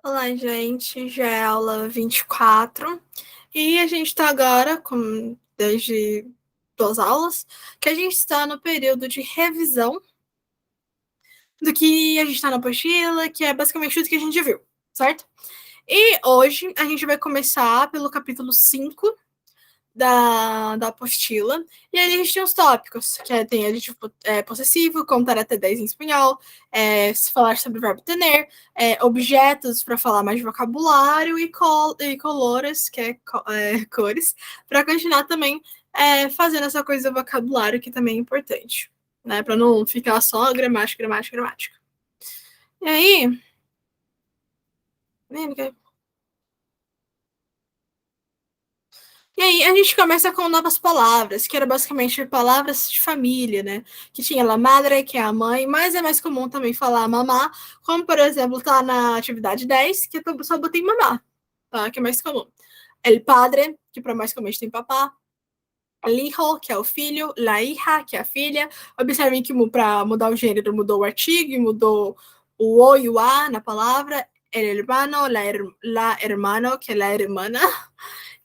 Olá, gente. Já é aula 24 e a gente está agora, desde 2 aulas, que a gente está no período de revisão do que a gente está na apostila, que é basicamente tudo que a gente viu, certo? E hoje a gente vai começar pelo capítulo 5 da apostila. E aí a gente tem os tópicos, tem adjetivo possessivo, contar até 10 em espanhol, se falar sobre o verbo tener, objetos para falar mais de vocabulário e colores, cores, para continuar também fazendo essa coisa do vocabulário, que também é importante, né? Para não ficar só gramática, gramática, gramática. E aí. E aí a gente começa com novas palavras, que era basicamente palavras de família, né? Que tinha la madre, que é a mãe, mas é mais comum também falar mamá, como por exemplo, tá na atividade 10, que eu só botei mamá, tá? Que é mais comum. El padre, que para mais comum tem papá. El hijo, que é o filho. La hija, que é a filha. Observem que para mudar o gênero mudou o artigo e mudou o o e o a na palavra. El hermano, la hermano, que é la hermana.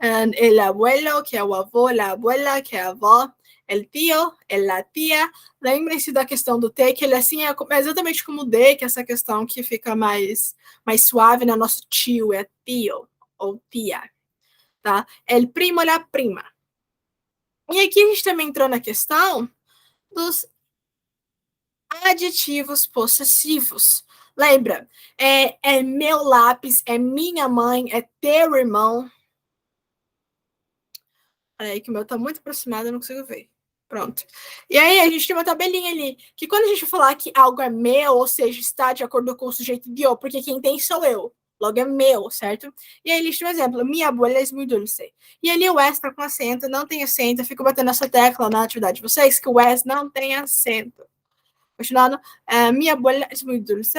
El abuelo, que é o avô, a abuela, que é a avó, el tio, la tia. Lembrem-se da questão do T, que ele assim é exatamente como o D, que é essa questão que fica mais suave no nosso tio, é tio ou tia, tá? El primo, la prima. E aqui a gente também entrou na questão dos adjetivos possessivos. Lembra? É meu lápis, é minha mãe, é teu irmão. Peraí, que o meu tá muito aproximado, eu não consigo ver. Pronto. E aí, a gente tem uma tabelinha ali, que quando a gente falar que algo é meu, ou seja, está de acordo com o sujeito de eu, porque quem tem sou eu, logo é meu, certo? E aí, a gente tem um exemplo, minha abuela é muito dulce. E ali, o S tá com acento, não tem acento, eu fico batendo essa tecla na atividade de vocês, que o S não tem acento. Continuando, minha abuela é muito dulce.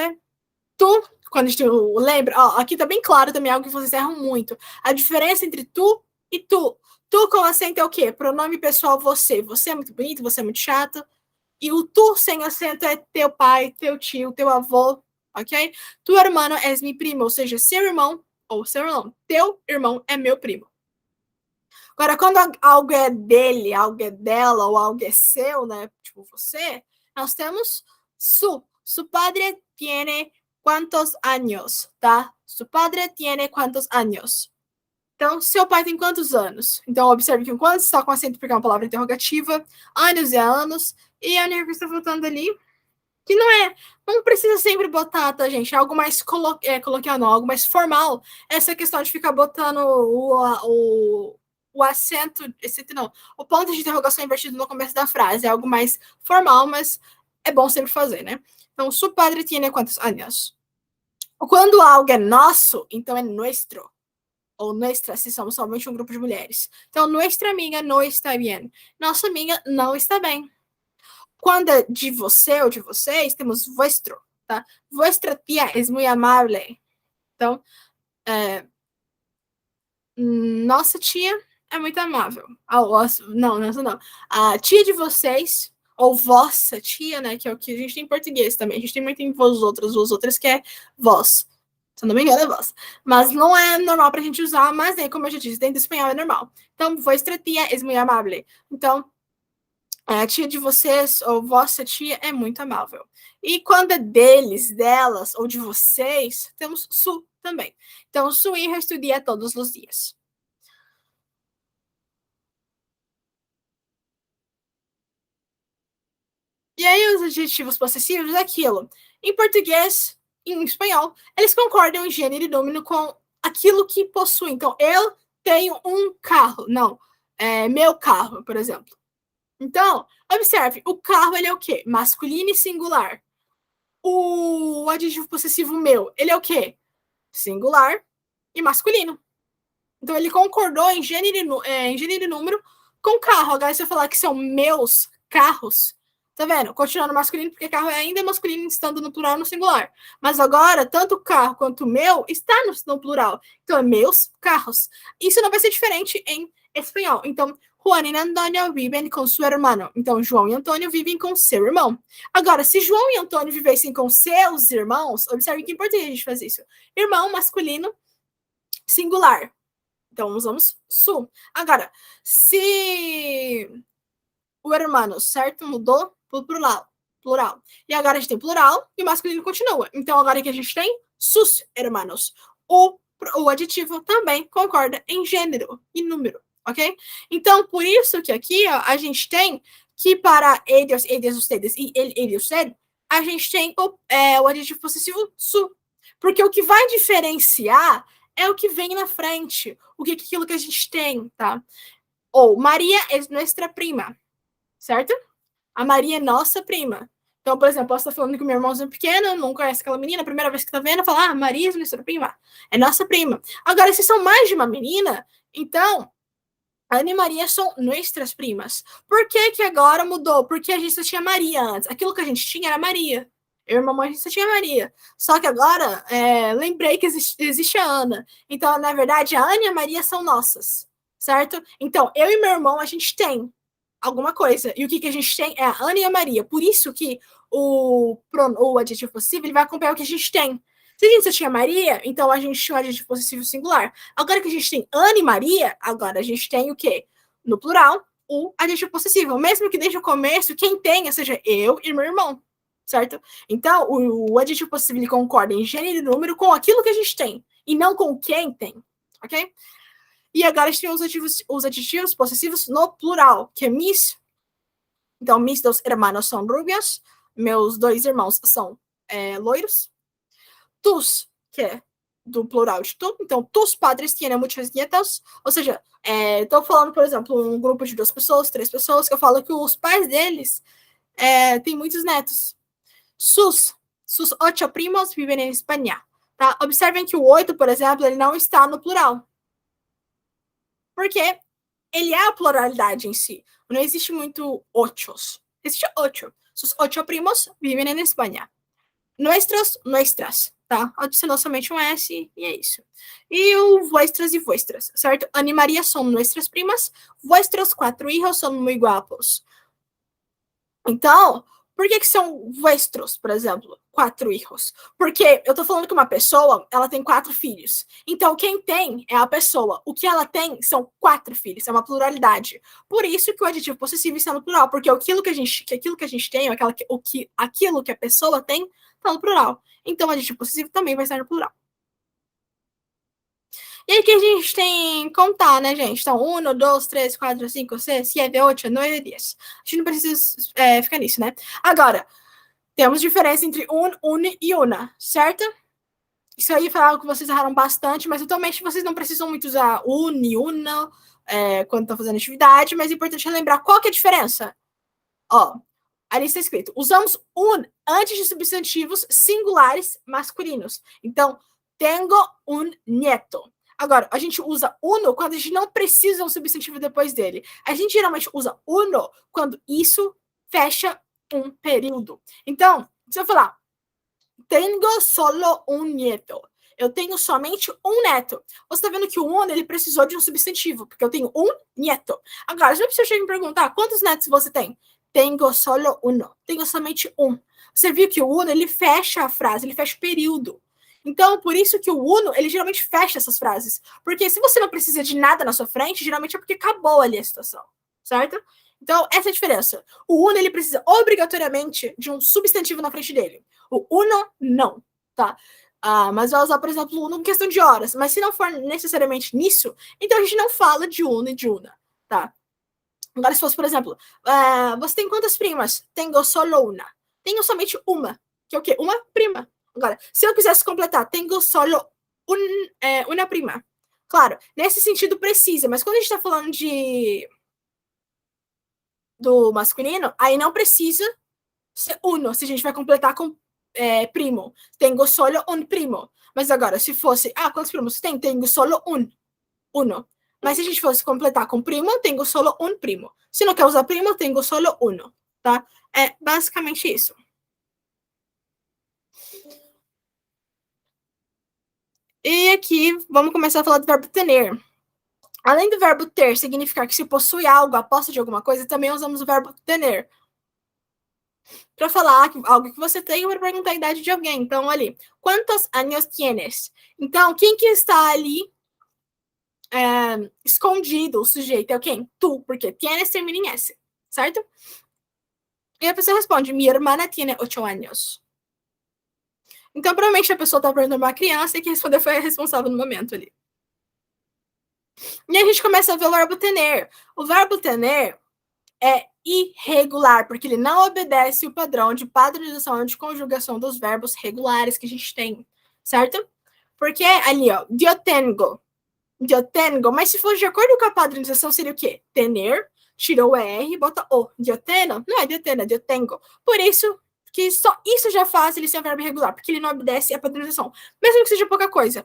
Tu, quando a gente lembra, ó, aqui tá bem claro também algo que vocês erram muito. A diferença entre tu e tu. Tu com acento é o quê? Pronome pessoal você. Você é muito bonito, você é muito chato. E o tu sem acento é teu pai, teu tio, teu avô, ok? Tu hermano és mi primo, ou seja, seu irmão ou seu irmão. Teu irmão é meu primo. Agora, quando algo é dele, algo é dela, ou algo é seu, né? Tipo você, nós temos su. Su padre tiene quantos años, tá? Su padre tiene quantos años. Então, seu pai tem quantos anos? Então, observe que quando está com acento porque é uma palavra interrogativa, anos é anos, e a única coisa que está faltando ali, que não precisa sempre botar, tá, gente? É algo mais coloquial, não, algo mais formal. Essa questão de ficar botando o acento não, o ponto de interrogação invertido no começo da frase. É algo mais formal, mas é bom sempre fazer, né? Então, su padre tiene quantos anos? Quando algo é nosso, então é nuestro. Ou nuestra, se somos somente um grupo de mulheres. Então, nuestra amiga não está bem. Nossa amiga não está bem. Quando é de você ou de vocês, temos vuestro, tá? Vuestra tia é muito amável. Então, nossa tia é muito amável. Não, não. A tia de vocês, ou vossa tia, né? Que é o que a gente tem em português também. A gente tem muito em vós outras, que é vós. Se eu não me engano, é vós. Mas não é normal pra gente usar, mas aí, como eu já disse, dentro do espanhol é normal. Então, vuestra tia é muito amável. Então, a tia de vocês ou vossa tia é muito amável. E quando é deles, delas ou de vocês, temos su também. Então, su hija estudia todos os dias. E aí, os adjetivos possessivos é aquilo. Em português, em espanhol, eles concordam em gênero e número com aquilo que possui. Então, eu tenho um carro. Não, é meu carro, por exemplo. Então, observe, o carro ele é o quê? Masculino e singular. O adjetivo possessivo meu, ele é o quê? Singular e masculino. Então, ele concordou em gênero e número com carro. Agora, se eu falar que são meus carros, tá vendo? Continuando masculino, porque carro é ainda masculino, estando no plural no singular. Mas agora, tanto o carro quanto o meu está no plural. Então, é meus carros. Isso não vai ser diferente em espanhol. Então, Juan e Antônio vivem com seu irmão. Então, João e Antônio vivem com seu irmão. Agora, se João e Antônio vivessem com seus irmãos, observe que é importante a gente fazer isso. Irmão masculino singular. Então, usamos su. Agora, se o hermano, certo? Mudou para plural. Plural. E agora a gente tem plural e o masculino continua. Então, agora que a gente tem sus hermanos. O adjetivo também concorda em gênero e número, ok? Então, por isso que aqui ó, a gente tem que para eles, ustedes e ele, usted, a gente tem o adjetivo possessivo su. Porque o que vai diferenciar é o que vem na frente, o que é aquilo que a gente tem, tá? Ou Maria é nossa prima, certo? A Maria é nossa prima. Então, por exemplo, posso estar falando com meu irmãozinho pequeno, não conhece aquela menina, a primeira vez que tá vendo, fala, ah, Maria é nossa prima. É nossa prima. Agora, se são mais de uma menina, então, Ana e Maria são nossas primas. Por que que agora mudou? Porque a gente só tinha Maria antes. Aquilo que a gente tinha era Maria. Eu e mamãe, a gente só tinha Maria. Só que agora, lembrei que existe a Ana. Então, na verdade, a Ana e a Maria são nossas, certo? Então, eu e meu irmão, a gente tem alguma coisa. E o que, que a gente tem é a Ana e a Maria. Por isso que o adjetivo possível ele vai acompanhar o que a gente tem. Se a gente só tinha Maria, então a gente tinha um adjetivo possessivo singular. Agora que a gente tem Ana e Maria, agora a gente tem o quê? No plural, o adjetivo possessivo. Mesmo que desde o começo, quem tenha seja eu e meu irmão, certo? Então, o adjetivo possessivo ele concorda em gênero e número com aquilo que a gente tem, e não com quem tem, ok? E agora a gente tem os adjetivos possessivos no plural, que é mis. Então, mis dos hermanos são rubias, meus dois irmãos são loiros. Tus, que é do plural de tu. Então, tus padres tienen muchos nietos. Ou seja, estou falando, por exemplo, um grupo de 2 pessoas, 3 pessoas, que eu falo que os pais deles têm muitos netos. Sus 8 primos vivem em Espanha. Tá? Observem que o 8, por exemplo, ele não está no plural. Porque ele é a pluralidade em si. Não existe muito ochos. Existe 8. Sus 8 primos vivem em Espanha. Nuestras, tá? Adicionou somente um S e é isso. E o vuestras e vuestras, certo? Ana e Maria são nuestras primas, vuestros 4 hijos são muito guapos. Então, por que são vuestros, por exemplo? 4 hijos. Porque eu tô falando que uma pessoa, ela tem 4 filhos. Então, quem tem é a pessoa. O que ela tem são 4 filhos, é uma pluralidade. Por isso que o adjetivo possessivo está no plural, porque aquilo que a gente tem, aquilo que a pessoa tem, está no plural. Então, o adjetivo possessivo também vai estar no plural. E aqui a gente tem contar, né, gente? Então, 1, 2, 3, 4, 5, 6, 7, 8, 9, 10. A gente não precisa ficar nisso, né? Agora, temos diferença entre une e una, certo? Isso aí foi algo que vocês erraram bastante, mas atualmente vocês não precisam muito usar une, una, quando estão fazendo atividade, mas é importante lembrar qual que é a diferença. Ó, ali está escrito, usamos un antes de substantivos singulares masculinos. Então, tengo un nieto. Agora, a gente usa uno quando a gente não precisa um substantivo depois dele. A gente geralmente usa uno quando isso fecha um período. Então, se eu falar, tengo solo un nieto. Eu tenho somente um neto. Você está vendo que o uno ele precisou de um substantivo, porque eu tenho um nieto. Agora, se você chega me perguntar quantos netos você tem? Tengo solo uno. Tenho somente um. Você viu que o uno ele fecha a frase, ele fecha o período. Então, por isso que o uno, ele geralmente fecha essas frases. Porque se você não precisa de nada na sua frente, geralmente é porque acabou ali a situação, certo? Então, essa é a diferença. O uno, ele precisa obrigatoriamente de um substantivo na frente dele. O uno, não, tá? Mas vai usar, por exemplo, o uno em questão de horas. Mas se não for necessariamente nisso, então a gente não fala de uno e de una, tá? Agora, se fosse, por exemplo, você tem quantas primas? Tenho solo una. Tenho somente uma, que é o quê? Uma prima. Agora, se eu quisesse completar, tenho solo una prima. Claro, nesse sentido precisa, mas quando a gente está falando do masculino, aí não precisa ser uno, se a gente vai completar com primo. Tenho solo un primo. Mas agora, se fosse, quantos primos tem? Tenho solo uno. Mas se a gente fosse completar com primo, tenho solo un primo. Se não quer usar primo, tenho solo uno, tá? É basicamente isso. E aqui, vamos começar a falar do verbo tener. Além do verbo ter significar que se possui algo, a posse de alguma coisa, também usamos o verbo tener para falar algo que você tem ou para perguntar a idade de alguém. Então, ali, quantos anos tienes? Então, quem que está ali escondido, o sujeito é quem? Tu, porque tienes termina em S, certo? E a pessoa responde, mi hermana tiene 8 anos. Então, provavelmente a pessoa está perguntando para uma criança e quem respondeu foi a responsável no momento ali. E a gente começa a ver o verbo tener. O verbo tener é irregular, porque ele não obedece o padrão de padronização e de conjugação dos verbos regulares que a gente tem, certo? Porque ali, ó, eu tenho, mas se for de acordo com a padronização, seria o quê? Tener, tirou o R, bota o. Eu tenho, não é eu tenho, eu tenho. Por isso que só isso já faz ele ser um verbo irregular, porque ele não obedece à padronização. Mesmo que seja pouca coisa.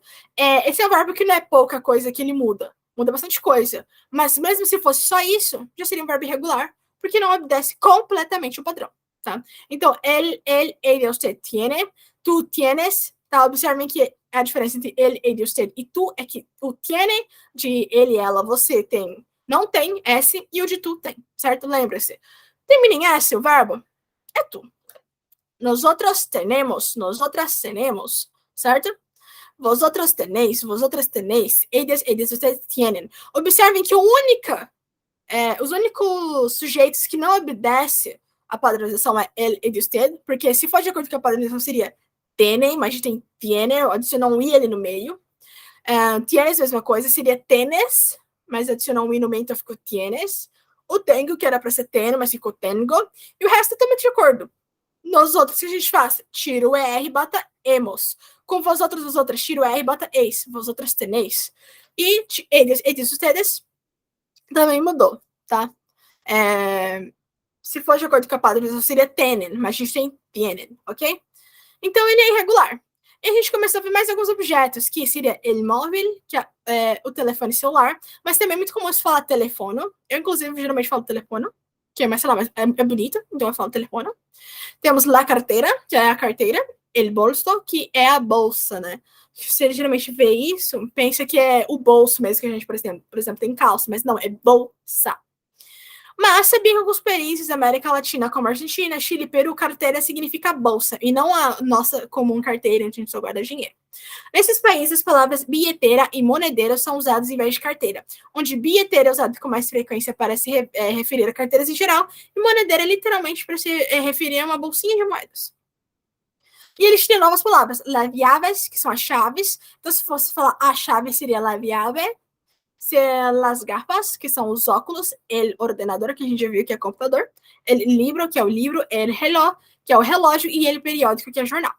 Esse é um verbo que não é pouca coisa que ele muda. Muda bastante coisa. Mas mesmo se fosse só isso, já seria um verbo irregular, porque não obedece completamente o padrão, tá? Então, ele, você tiene, tu tienes, tá? Observem que a diferença entre ele e você e tu é que o tiene de ele, ela, você tem, não tem S e o de tu tem, certo? Lembra-se. Termina em S o verbo? É tu. Nosotros tenemos, nosotras tenemos, certo? Vosotros tenéis, eles, vocês tienen. Observem que os únicos sujeitos que não obedecem a padronização é ele e usted, porque se for de acordo com a padronização seria tienen, mas a gente tem tiene, adiciona um i ali no meio. Tienes, mesma coisa, seria tenes, mas adicionou um i no meio, então ficou tienes. O tengo, que era para ser ten, mas ficou tengo. E o resto também de acordo. Nos outros que a gente faz, tira o R, bota emos. Com vós outros, os outros, tira o R, bota eis. Vós outras teneis. E eles, ustedes, também mudou, tá? Se for de acordo com a padronização, seria tenen, mas a gente tem tienen, ok? Então ele é irregular. E a gente começou a ver mais alguns objetos, que seria el móvel, que é o telefone celular, mas também é muito comum se falar telefono. Eu, inclusive, geralmente falo telefono, que é mais, sei lá, é bonito, então eu falo telefono. Temos la carteira, que é a carteira, el bolso, que é a bolsa, né? Você geralmente vê isso, pensa que é o bolso mesmo que a gente, por exemplo, tem calça, mas não, é bolsa. Mas sabia que alguns países da América Latina, como Argentina, Chile e Peru, carteira significa bolsa, e não a nossa comum carteira, onde a gente só guarda dinheiro. Nesses países, as palavras bilheteira e monedeira são usadas em vez de carteira, onde bilheteira é usada com mais frequência para se referir a carteiras em geral, e monedeira é literalmente para se referir a uma bolsinha de moedas. E eles têm novas palavras, las llaves, que são as chaves. Então, se fosse falar a chave, seria la llave. Las gafas, que são os óculos, el ordenador, que a gente já viu que é computador, el libro, que é o livro, el reloj, que é o relógio, e el periódico, que é jornal.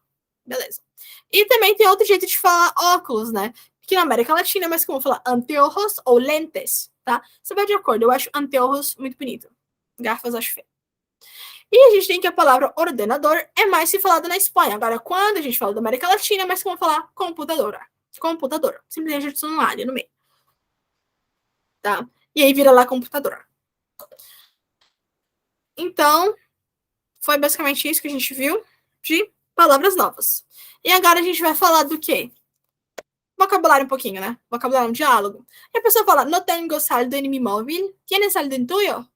Beleza. E também tem outro jeito de falar óculos, né? Que na América Latina é mais comum falar anteojos ou lentes, tá? Você vai de acordo, eu acho anteojos muito bonito. Gafas acho feio. E a gente tem que a palavra ordenador é mais se falada na Espanha. Agora, quando a gente fala da América Latina, é mais comum falar computadora. Computador. Simplesmente adiciona um área no meio. Tá? E aí vira lá computador. Então, foi basicamente isso que a gente viu de palavras novas. E agora a gente vai falar do quê? Vocabulário um pouquinho, né? Vocabulário, um diálogo. E a pessoa fala, no tengo saldo en mi móvil. ¿Tienes saldo en tuyo?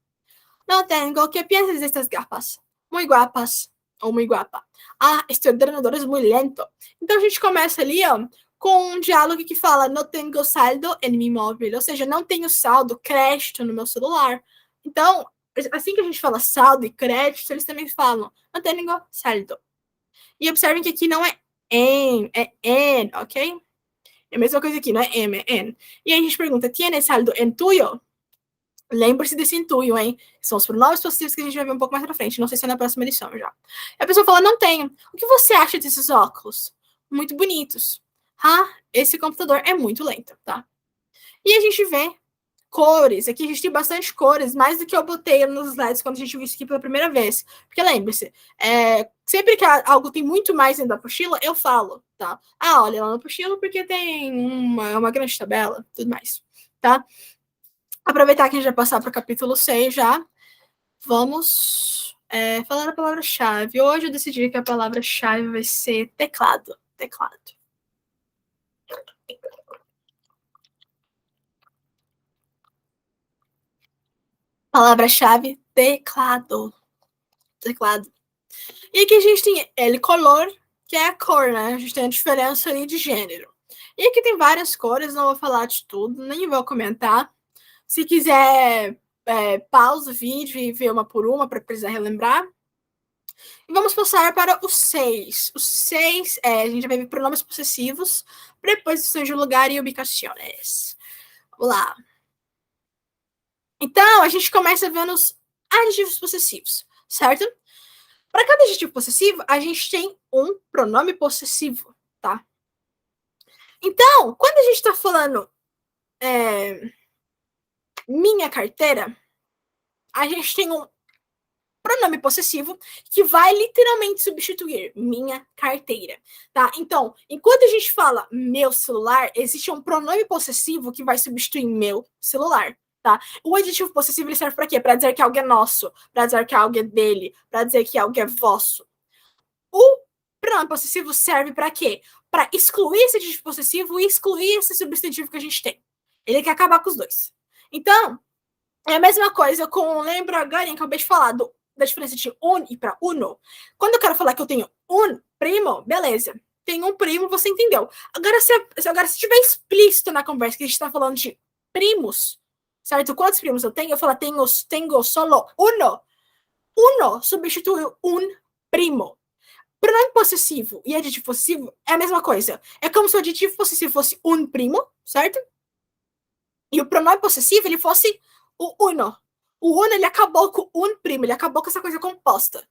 No tengo. ¿Qué piensas de estas gafas? Muy guapas. Ou muy guapa. Ah, este ordenador é muito lento. Então a gente começa ali, ó, com um diálogo que fala, no tengo saldo en mi móvil. Ou seja, não tenho saldo, crédito no meu celular. Então, assim que a gente fala saldo e crédito, eles também falam, no tengo saldo. E observem que aqui não é en, é en, ok? É a mesma coisa aqui, não é M, é N. E aí a gente pergunta, ¿tienes saldo en tuyo? Lembre-se desse intuio, hein? São os pronomes possíveis que a gente vai ver um pouco mais pra frente. Não sei se é na próxima edição já. E a pessoa fala, não tenho. O que você acha desses óculos? Muito bonitos. Ah, esse computador é muito lento, tá? E a gente vê cores. Aqui a gente tem bastante cores, mais do que eu botei nos slides quando a gente viu isso aqui pela primeira vez. Porque lembre-se, sempre que algo tem muito mais dentro da apostila, eu falo, tá? Ah, olha lá na apostila porque tem uma grande tabela, tudo mais, tá? Aproveitar que a gente vai passar para o capítulo 6 já. Vamos falar a palavra-chave. Hoje eu decidi que a palavra-chave vai ser teclado. Teclado. Palavra-chave, teclado. Teclado. E aqui a gente tem el color, que é a cor, né? A gente tem a diferença ali de gênero. E aqui tem várias cores, não vou falar de tudo, nem vou comentar. Se quiser, pausa o vídeo e ver uma por uma para precisar relembrar. E vamos passar para o 6. O 6 a gente vai ver pronomes possessivos, preposições de lugar e ubicações. Vamos lá. Então, a gente começa vendo os adjetivos possessivos, certo? Para cada adjetivo possessivo, a gente tem um pronome possessivo, tá? Então, quando a gente está falando minha carteira, a gente tem um pronome possessivo que vai literalmente substituir minha carteira, tá? Então, enquanto a gente fala meu celular, existe um pronome possessivo que vai substituir meu celular, tá? O adjetivo possessivo ele serve para quê? Para dizer que algo é nosso, para dizer que algo é dele, para dizer que algo é vosso. O pronome possessivo serve para quê? Para excluir esse adjetivo possessivo e excluir esse substantivo que a gente tem. Ele quer acabar com os dois. Então, é a mesma coisa com, lembra agora, eu acabei de falar da diferença de un e para uno. Quando eu quero falar que eu tenho um primo, beleza. Tem um primo, você entendeu. Agora, se tiver explícito na conversa que a gente está falando de primos, certo? Quantos primos eu tenho? Eu falo, tenho solo uno. Uno substitui um primo. Pronome possessivo e adjetivo possessivo é a mesma coisa. É como se o adjetivo possessivo fosse um primo, certo? E o pronome possessivo ele fosse o uno. O uno ele acabou com um primo, ele acabou com essa coisa composta.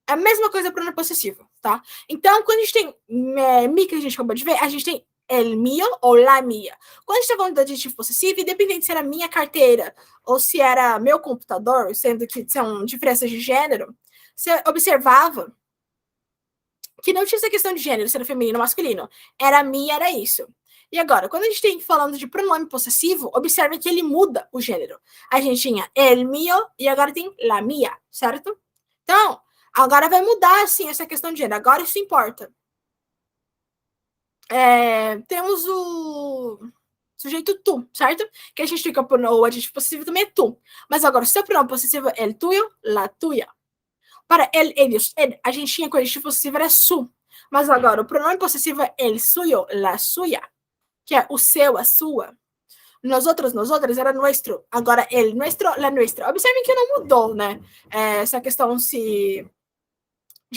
É a mesma coisa pronome possessivo, tá? Então, quando a gente tem mi, que a gente acabou de ver, a gente tem el mio ou la mia. Quando a gente está falando do adjetivo possessivo, independente se era minha carteira ou se era meu computador, sendo que são diferenças de gênero, você observava que não tinha essa questão de gênero, se era feminino ou masculino. Era mi, era isso. E agora, quando a gente tem falando de pronome possessivo, observe que ele muda o gênero. A gente tinha el mio e agora tem la mia, certo? Então, agora vai mudar, assim, essa questão de gênero. Agora isso importa. Temos o sujeito tu, certo? Que a gente fica por o adjetivo possessivo também é tu. Mas agora, o seu pronome possessivo é el tuyo, la tuya. Para el, ellos, a gente tinha que o adjetivo possessivo era su. Mas agora, o pronome possessivo é el suyo, la suya. Que é o seu, a sua. Nosotros era nuestro. Agora, el nuestro, la nuestra. Observem que não mudou, né? Essa questão de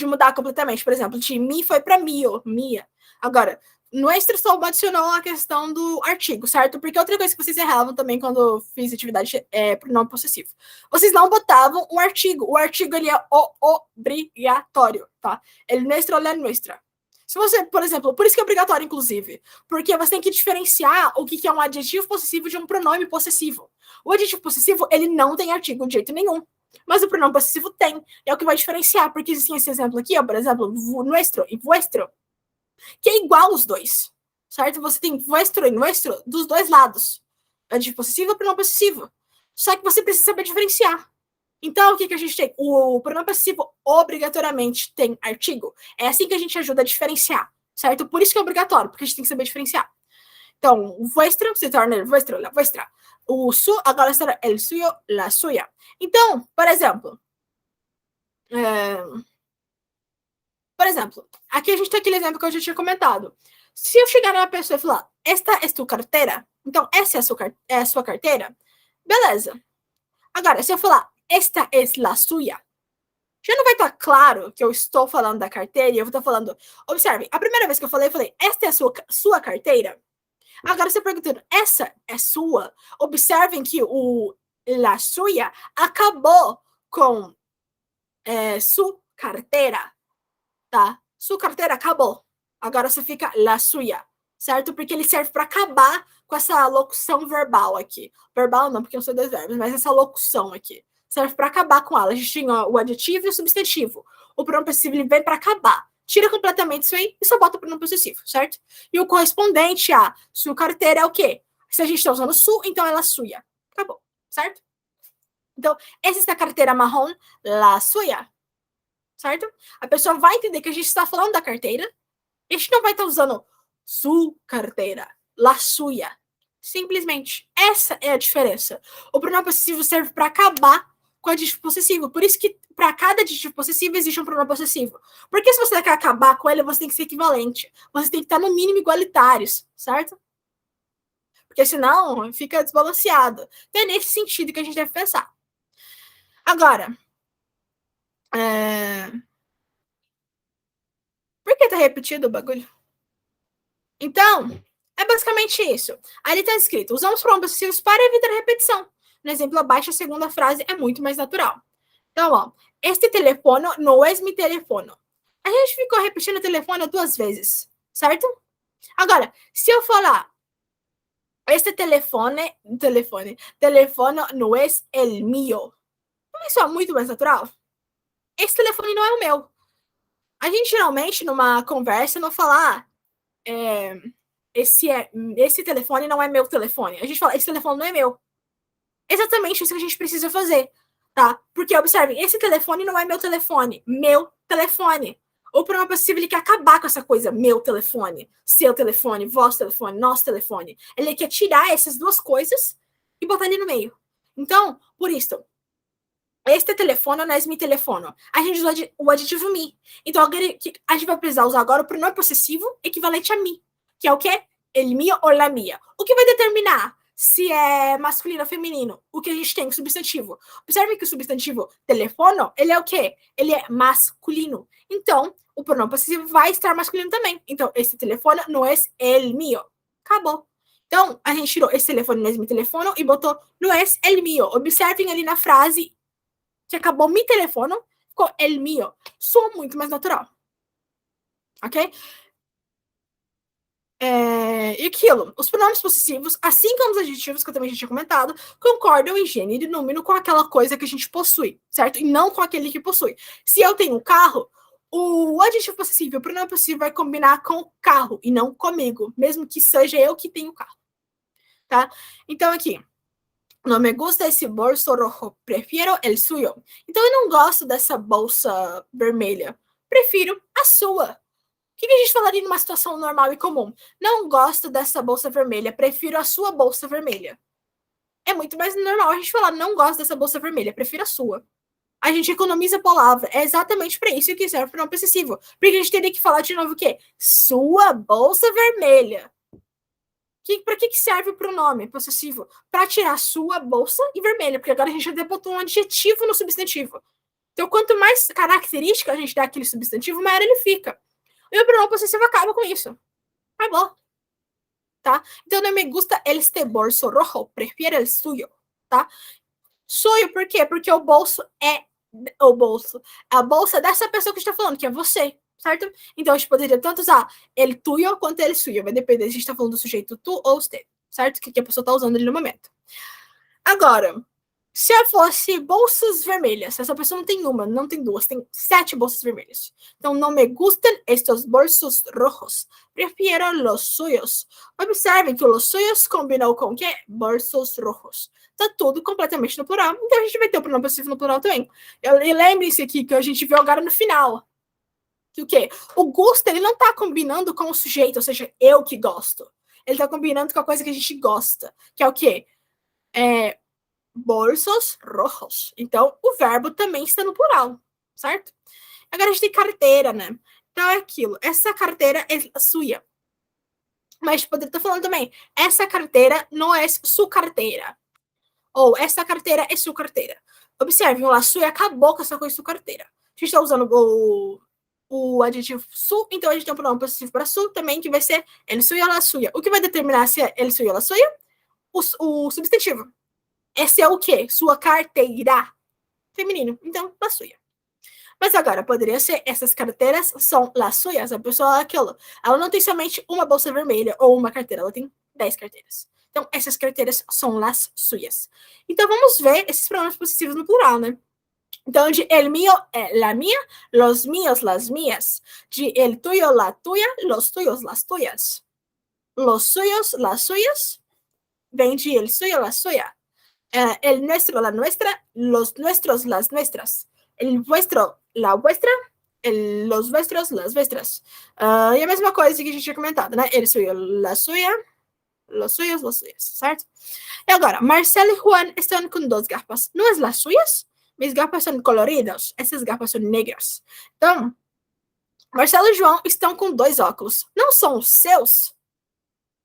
mudar completamente. Por exemplo, de mi foi para mio, mia. Agora, nuestro só adicionou a questão do artigo, certo? Porque outra coisa que vocês erravam também quando fiz atividade pronome possessivo. Vocês não botavam o artigo. O artigo ele é obrigatório, tá? El nuestro, la nuestra. Se você, por exemplo, por isso que é obrigatório, inclusive, porque você tem que diferenciar o que é um adjetivo possessivo de um pronome possessivo. O adjetivo possessivo, ele não tem artigo de jeito nenhum, mas o pronome possessivo tem. É o que vai diferenciar, porque existe esse exemplo aqui, ó, por exemplo, nuestro e vuestro, que é igual os dois, certo? Você tem vuestro e nuestro dos dois lados. Adjetivo possessivo e pronome possessivo. Só que você precisa saber diferenciar. Então, o que a gente tem? O pronome possessivo obrigatoriamente tem artigo. É assim que a gente ajuda a diferenciar, certo? Por isso que é obrigatório, porque a gente tem que saber diferenciar. Então, o vuestro se torna el vuestro, la vuestra. O su agora será el suyo, la suya. Então, por exemplo, aqui a gente tem aquele exemplo que eu já tinha comentado. Se eu chegar numa pessoa e falar, esta é tua carteira, então essa é a sua carteira, beleza. Agora, se eu falar, esta é la suya, já não vai estar claro que eu estou falando da carteira e eu vou estar falando. Observe, a primeira vez que eu falei, esta é a sua carteira. Agora você perguntando, essa é sua? Observem que o la suya acabou com sua carteira, tá? Sua carteira acabou. Agora você fica la suya, certo? Porque ele serve para acabar com essa locução verbal aqui. Verbal não, porque não são dois verbos, mas essa locução aqui. Serve para acabar com ela. A gente tinha o adjetivo e o substantivo. O pronome possessivo ele vem para acabar. Tira completamente isso aí e só bota o pronome possessivo, certo? E o correspondente a sua carteira é o quê? Se a gente está usando su, então ela é suya. Acabou, certo? Então, essa é a carteira marrom, la suya. Certo? A pessoa vai entender que a gente está falando da carteira. A gente não vai estar usando su carteira, la suya. Simplesmente. Essa é a diferença. O pronome possessivo serve para acabar com o adjetivo possessivo. Por isso que para cada adjetivo possessivo existe um pronome possessivo. Porque se você quer acabar com ele, você tem que ser equivalente. Você tem que estar no mínimo igualitários, certo? Porque senão fica desbalanceado. Então é nesse sentido que a gente deve pensar. Agora, por que tá repetido o bagulho? Então, é basicamente isso. Ali está escrito: usamos pronomes possessivos para evitar a repetição. No exemplo abaixo, a segunda frase é muito mais natural. Então, ó, este telefone não é meu telefone. A gente ficou repetindo o telefone 2 vezes, certo? Agora, se eu falar este telefone não é el mío, não é só muito mais natural? Esse telefone não é o meu. A gente geralmente, numa conversa, não fala, esse telefone não é meu telefone. A gente fala, esse telefone não é meu. Exatamente isso que a gente precisa fazer, tá? Porque, observem, esse telefone não é meu telefone. Meu telefone. O pronome possessivo, ele quer acabar com essa coisa, meu telefone, seu telefone, vosso telefone, nosso telefone. Ele quer tirar essas duas coisas e botar ali no meio. Então, por isso, este telefone não é meu telefone. A gente usa o adjetivo me. Então, a gente vai precisar usar agora o pronome possessivo equivalente a me, que é o quê? El mio ou la mia. O que vai determinar se é masculino ou feminino? O que a gente tem, o substantivo. Observe que o substantivo telefono, ele é o quê? Ele é masculino. Então, o pronome possessivo vai estar masculino também. Então, esse telefone não é el mio. Acabou. Então, a gente tirou esse telefone não é meu telefone e botou não é el mio. Observem ali na frase que acabou mi telefone, ficou el mio. Soa muito mais natural. Ok? E aquilo, os pronomes possessivos, assim como os adjetivos, que eu também já tinha comentado, concordam em gênero e número com aquela coisa que a gente possui, certo? E não com aquele que possui. Se eu tenho um carro, o adjetivo possessivo, o pronome possessivo vai combinar com o carro e não comigo, mesmo que seja eu que tenho o carro, tá? Então aqui, não me gusta esse bolso rojo, prefiro el suyo. Então eu não gosto dessa bolsa vermelha, prefiro a sua. O que a gente falaria numa situação normal e comum? Não gosto dessa bolsa vermelha, prefiro a sua bolsa vermelha. É muito mais normal a gente falar, não gosto dessa bolsa vermelha, prefiro a sua. A gente economiza a palavra. É exatamente para isso que serve o pronome possessivo. Porque a gente teria que falar de novo o quê? Sua bolsa vermelha. Para que serve o pronome possessivo? Para tirar sua bolsa e vermelha, porque agora a gente já botou um adjetivo no substantivo. Então, quanto mais característica a gente dá aquele substantivo, maior ele fica. E o pronome possessivo acaba com isso. Acabou. Tá? Então, não me gusta este bolso rojo, prefiro el suyo. Tá? Suyo, por quê? Porque o bolso é o bolso. A bolsa dessa pessoa que está falando, que é você. Certo? Então, a gente poderia tanto usar ele tuyo quanto ele suyo. Vai depender se a gente está falando do sujeito tu ou você. Certo? Que a pessoa está usando ali no momento. Agora, se eu fosse bolsas vermelhas, essa pessoa não tem uma, não tem duas, tem 7 bolsas vermelhas. Então, não me gustan estos bolsos rojos. Prefiro los suyos. Observem que los suyos combinou com o quê? Bolsos rojos. Tá tudo completamente no plural. Então, a gente vai ter o pronome possessivo no plural também. E lembre-se aqui que a gente viu agora no final. Que o quê? O gosto, ele não tá combinando com o sujeito, ou seja, eu que gosto. Ele tá combinando com a coisa que a gente gosta. Que é o quê? Bolsos rojos. Então, o verbo também está no plural, certo? Agora a gente tem carteira, né? Então é aquilo. Essa carteira é sua. Mas poderia estar falando também, essa carteira não é sua carteira. Ou essa carteira é sua carteira. Observe, o sua acabou com essa coisa sua carteira. A gente está usando o adjetivo su, então a gente tem um pronome possessivo para su também, que vai ser el suyo ou la suya. O que vai determinar se é el suyo ou la suya? O substantivo. Esse é o quê? Sua carteira. Feminino. Então, la suya. Mas agora, poderia ser, essas carteiras são las suyas. A pessoa é aquilo. Ela não tem somente uma bolsa vermelha ou uma carteira. Ela tem 10 carteiras. Então, essas carteiras são las suyas. Então, vamos ver esses pronomes possessivos no plural, né? Então, de el mío é la mía, los míos, las mías. De el tuyo, la tuya, los tuyos, las tuyas. Los suyos, las suyas. Vem de el suyo, la suya. El nuestro, la nuestra, los nuestros, las nuestras. El vuestro, la vuestra, los vuestros, las vuestras. E a mesma coisa que a gente tinha comentado, né? El suyo, la suya, Los suyos, certo? E agora, Marcelo e Juan estão com 2 garrafas. Não é as suyas? Minhas garrafas são coloridas, essas garrafas são negras. Então, Marcelo e João estão com 2 óculos. Não são os seus,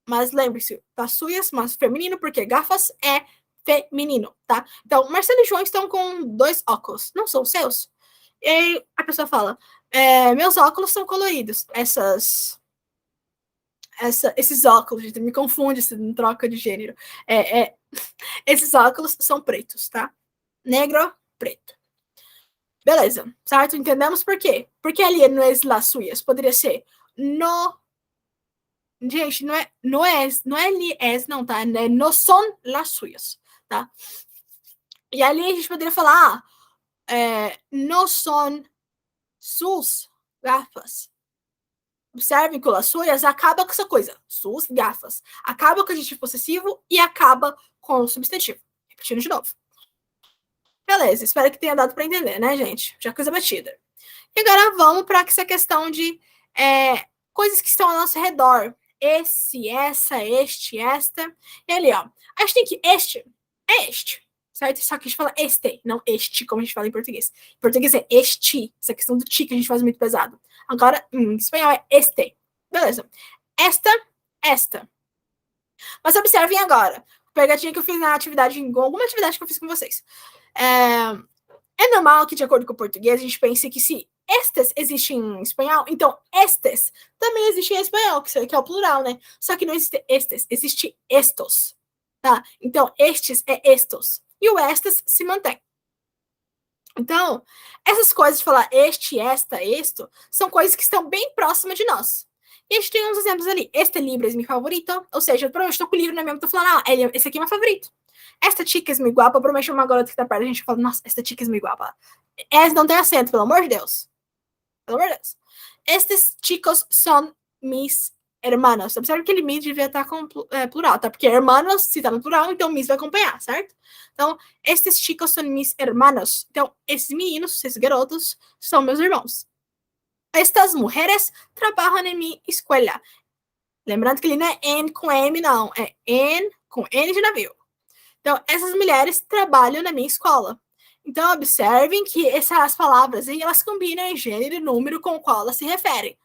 mas lembre-se, as suyas, mas feminino, porque garrafas é feminino, tá? Então, Marcelo e João estão com 2 óculos. Não são os seus? E aí a pessoa fala, meus óculos são coloridos. Esses óculos, gente, me confunde se não troca de gênero. Esses óculos são pretos, tá? Negro, preto. Beleza, certo? Entendemos por quê? Porque ali não é las suyas. Poderia ser no. Gente, não é li es, não, tá? No son las suyas, tá? E ali a gente poderia falar, no son sus gafas. Observem que las suyas acaba com essa coisa, suas gafas. Acaba com o adjetivo possessivo e acaba com o substantivo. Repetindo de novo. Beleza, espero que tenha dado para entender, né, gente? Já coisa batida. E agora vamos para essa questão de coisas que estão ao nosso redor. Esse, essa, este, esta. E ali, ó. A gente tem que este, certo? Só que a gente fala este, não este, como a gente fala em português. Em português é este. Essa questão do ti que a gente faz muito pesado. Agora, em espanhol é este. Beleza. Esta. Mas observem agora. Pegadinha que eu fiz na atividade, alguma atividade que eu fiz com vocês. É normal que, de acordo com o português, a gente pense que se estes existem em espanhol, então estes também existem em espanhol, que é o plural, né? Só que não existe estes, existe estos, tá? Então, estes é estos. E o estes se mantém. Então, essas coisas de falar este, esta, esto, são coisas que estão bem próximas de nós. E a gente tem uns exemplos ali. Este livro é meu favorito. Ou seja, eu provavelmente estou com o livro na minha mão e estou falando, esse aqui é meu favorito. Esta chica é muito guapa. Provavelmente uma garota que tá perto, a gente fala, nossa, esta chica é muito guapa. Essa não tem acento, pelo amor de Deus. Pelo amor de Deus. Estes chicos são mis hermanos. Observe que ele mis devia estar com plural, tá? Porque hermanos, se tá no plural, então mis vai acompanhar, certo? Então, estes chicos são mis hermanos. Então, esses meninos, esses garotos, são meus irmãos. Estas mujeres trabalham em minha escola. Lembrando que ele não é N com M, não. É N com N de navio. Então, essas mulheres trabalham na minha escola. Então, observem que essas palavras aí, elas combinam em gênero e número com o qual elas se referem.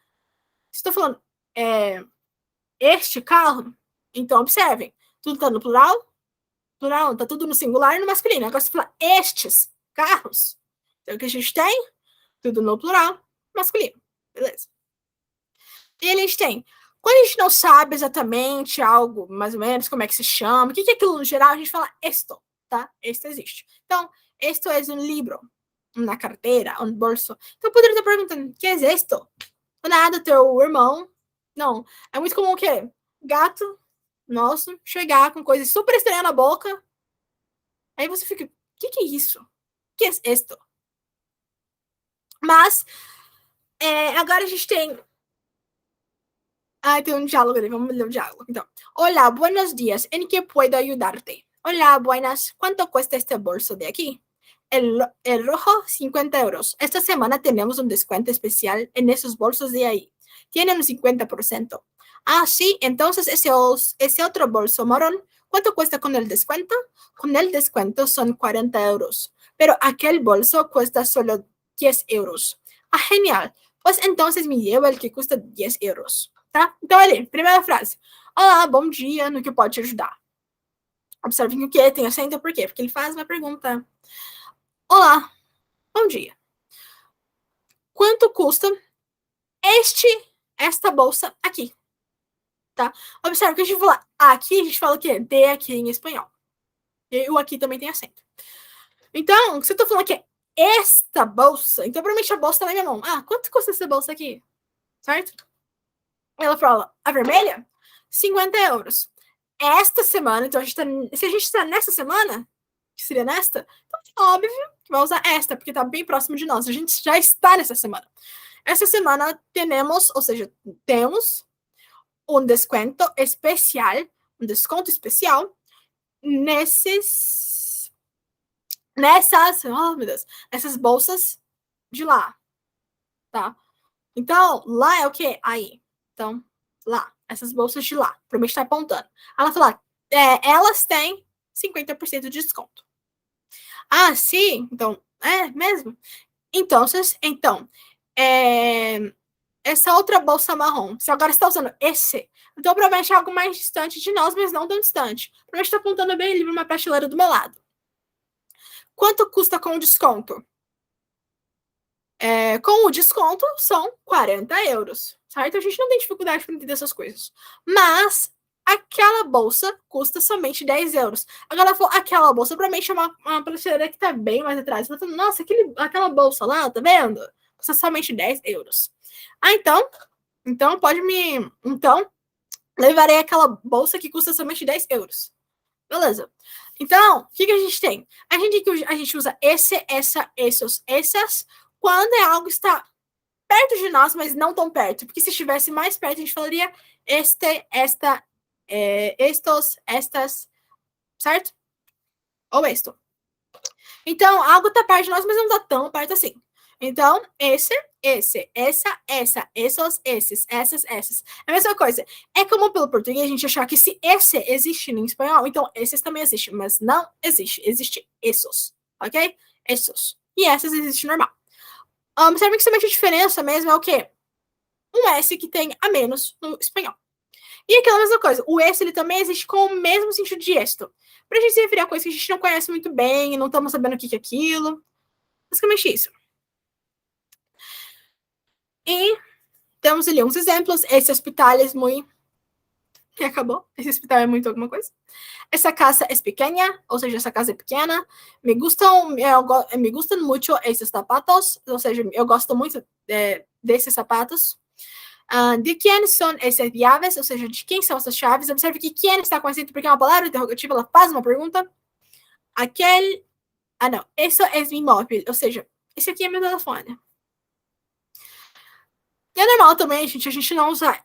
Estou falando este carro, então observem. Tudo está no plural? Plural, está tudo no singular e no masculino. Agora, se falar estes carros, então o que a gente tem? Tudo no plural, masculino. Beleza. E a gente tem, quando a gente não sabe exatamente algo, mais ou menos, como é que se chama, o que é aquilo no geral, a gente fala esto, tá? Esto existe. Então, esto é um livro, uma carteira, um bolso. Então, eu poderia estar perguntando, o que é esto? Nada, teu irmão. Não, é muito comum o quê? Gato nosso chegar com coisas super estranhas na boca. Aí você fica, o que é isso? O que é esto? Mas, agora a gente tem tem un diálogo ali, vamos ler o diálogo. Então, hola, buenos días, ¿en qué puedo ayudarte? Hola, buenas, ¿cuánto cuesta este bolso de aquí? El rojo, 50 euros. Esta semana tenemos un descuento especial en esos bolsos de ahí. Tienen un 50%. Ah, sí, entonces ese otro bolso marrón, ¿cuánto cuesta con el descuento? Con el descuento son 40 euros, pero aquel bolso cuesta solo 10 euros. Ah, genial. Pues entonces me llevo el que custa 10 euros. Tá? Então, ali, primeira frase. Olá, bom dia, no que pode te ajudar? Observem o que tem acento, por quê? Porque ele faz uma pergunta. Olá, bom dia. Quanto custa esta bolsa aqui? Tá? Observe que a gente fala aqui, a gente fala o quê? De aqui em espanhol. E o aqui também tem acento. Então, se eu tô falando que é esta bolsa, então provavelmente a bolsa tá na minha mão. Ah, quanto custa essa bolsa aqui? Certo? Ela fala, a vermelha? 50 euros. Esta semana, então se a gente está nessa semana, que seria nesta, então é óbvio que vai usar esta, porque está bem próximo de nós. A gente já está nessa semana. Essa semana temos um desconto especial, nessas bolsas de lá, tá? Então, lá é o quê? Aí. Então, lá. Essas bolsas de lá. Provavelmente está apontando. Ela fala, elas têm 50% de desconto. Ah, sim? Então, é mesmo? Então, essa outra bolsa marrom, você agora está usando esse, então provavelmente é algo mais distante de nós, mas não tão distante. Provavelmente está apontando bem ali para uma prateleira do meu lado. Quanto custa com desconto? Com o desconto, são 40 euros, certo? A gente não tem dificuldade para entender essas coisas. Mas aquela bolsa custa somente 10 euros. Agora, aquela bolsa, provavelmente é uma prateleira que está bem mais atrás. Você tá falando, nossa, aquela bolsa lá, tá vendo? Custa somente 10 euros. Ah, então pode me... Então, levarei aquela bolsa que custa somente 10 euros. Beleza. Então, o que a gente tem? A gente usa esse, essa, esses, essas, quando é algo que está perto de nós, mas não tão perto. Porque se estivesse mais perto, a gente falaria esta, estos, estas, certo? Ou esto. Então, algo está perto de nós, mas não está tão perto assim. Então, esse, essa, esses, essas. É a mesma coisa. É comum pelo português a gente achar que se esse existe em espanhol, então esses também existem, mas não existe. Existe esses, ok? Esses. E essas existem normal. Sabe que somente a diferença mesmo é o quê? Um S que tem a menos no espanhol. E aquela mesma coisa, o esse ele também existe com o mesmo sentido de esto. Pra gente se referir a coisa que a gente não conhece muito bem, não estamos sabendo o que é aquilo. Basicamente isso. E temos ali uns exemplos. Esse hospital é muito... Acabou. Esse hospital é muito alguma coisa. Essa casa é pequena, ou seja, essa casa é pequena. Me gustam muito esses sapatos, ou seja, eu gosto muito desses sapatos. De quem são essas chaves, ou seja, de quem são essas chaves. Observe que quem está com acento porque é uma palavra interrogativa, ela faz uma pergunta. Aquele... Ah, não. Isso é meu móvel, ou seja, esse aqui é meu telefone. E é normal também, gente, a gente não usa